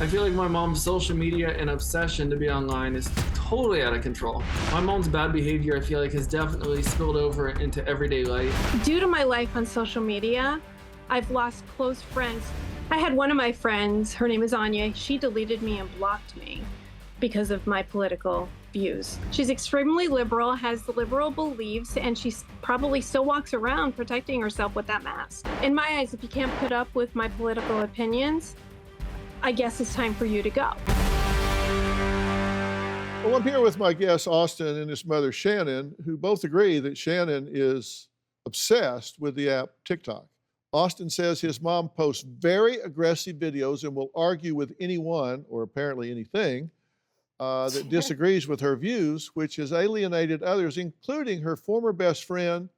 I feel like my mom's social media and obsession to be online is totally out of control. My mom's bad behavior, I feel like, has definitely spilled over into everyday life. Due to my life on social media, I've lost close friends. I had one of my friends, her name is Anya, she deleted me and blocked me because of my political views. She's extremely liberal, has the liberal beliefs, and she probably still walks around protecting herself with that mask. In my eyes, if you can't put up with my political opinions, I guess it's time for you to go. Well, I'm here with my guest, Austin, and his mother, Shannon, who both agree that Shannon is obsessed with the app TikTok. Austin says his mom posts very aggressive videos and will argue with anyone, or apparently anything, that disagrees with her views, which has alienated others, including her former best friend,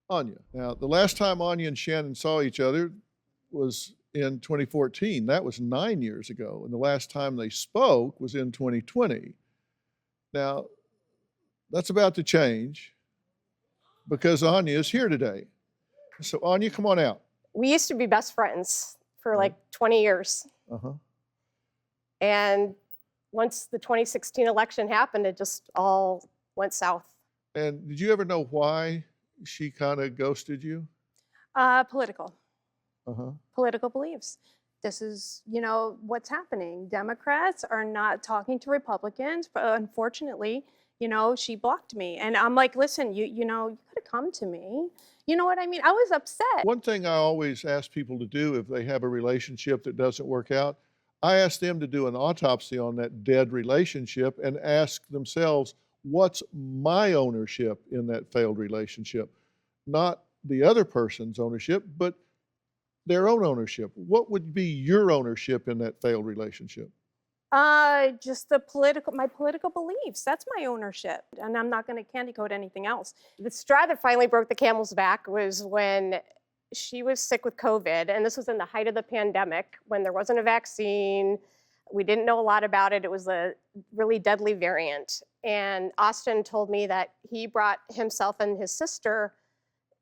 Anya. Now, the last time Anya and Shannon saw each other was in 2014. That was 9 years ago. And the last time they spoke was in 2020. Now, that's about to change because Anya is here today. So, Anya, come on out. We used to be best friends for like 20 years. Uh-huh. And once the 2016 election happened, it just all went south. And did you ever know why she kind of ghosted you? Political. Uh-huh. Political beliefs. This is, what's happening. Democrats are not talking to Republicans, but unfortunately, she blocked me. And I'm like, listen, you could have come to me. You know what I mean? I was upset. One thing I always ask people to do if they have a relationship that doesn't work out, I ask them to do an autopsy on that dead relationship and ask themselves, what's my ownership in that failed relationship? Not the other person's ownership, but their own ownership. What would be your ownership in that failed relationship? Just my political beliefs. That's my ownership. And I'm not going to candy coat anything else. The straw that finally broke the camel's back was when she was sick with COVID. And this was in the height of the pandemic when there wasn't a vaccine. We didn't know a lot about it. It was a really deadly variant. And Austin told me that he brought himself and his sister,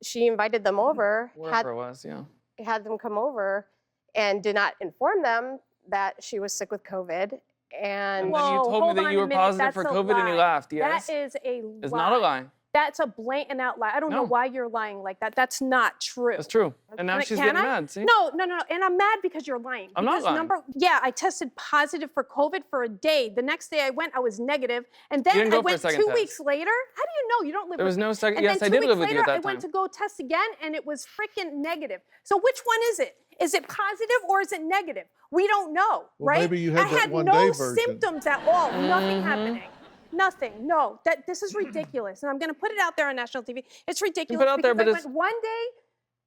she invited them over. Wherever it was, yeah. Had them come over and did not inform them that she was sick with COVID. And then you told me that you were positive for COVID and you laughed, yes? That is a lie. It's not a lie. That's a blatant out lie. I don't know why you're lying like that. That's not true. It's true. And now she's getting mad, see? No. And I'm mad because you're lying. I'm not lying. I tested positive for COVID for a day. The next day I went, I was negative. And You then didn't go I for a went second 2 test. weeks later. How do you know? You don't live There with was no me. second. And Yes, then I 2 did weeks live with you later, at that I time. went to go test again and it was freaking negative. So which one is it? Is it positive or is it negative? We don't know, Well, right? maybe you had I that had one-day no version. symptoms at all. Nothing happening. Nothing. No. This is ridiculous. And I'm going to put it out there on national TV. It's ridiculous put it out there, because but I went one day,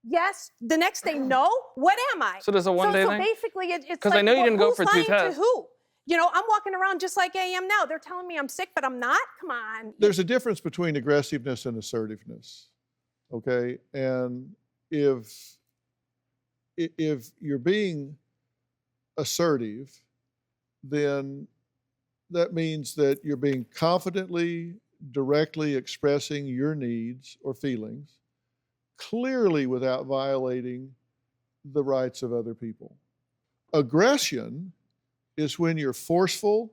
yes, the next day, no. What am I? So there's a one-day thing? So basically, it's 'Cause like, I know you didn't go who's for two lying tests. to who? I'm walking around just like I am now. They're telling me I'm sick, but I'm not. Come on. There's a difference between aggressiveness and assertiveness, okay? And if you're being assertive, then that means that you're being confidently, directly expressing your needs or feelings, clearly without violating the rights of other people. Aggression is when you're forceful,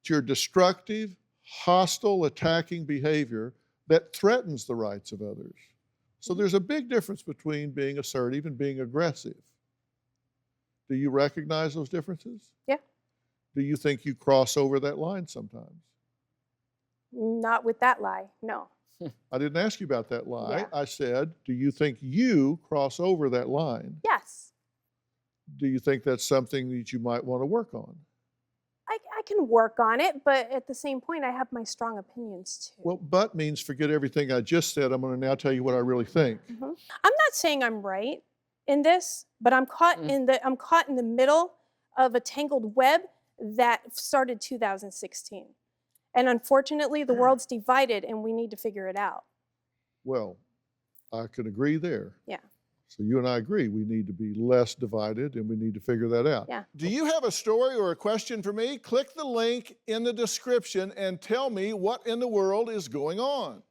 you're destructive, hostile, attacking behavior that threatens the rights of others. So there's a big difference between being assertive and being aggressive. Do you recognize those differences? Yeah. Do you think you cross over that line sometimes? Not with that lie. No. I didn't ask you about that lie. Yeah. I said, do you think you cross over that line? Yes. Do you think that's something that you might want to work on? I can work on it, but at the same point, I have my strong opinions too. Well, but means forget everything I just said. I'm going to now tell you what I really think. I'm not saying I'm right in this, but I'm caught in the middle of a tangled web that started 2016. And unfortunately, the world's divided and we need to figure it out. Well, I can agree there. Yeah. So you and I agree we need to be less divided and we need to figure that out. Yeah. Do you have a story or a question for me? Click the link in the description and tell me what in the world is going on.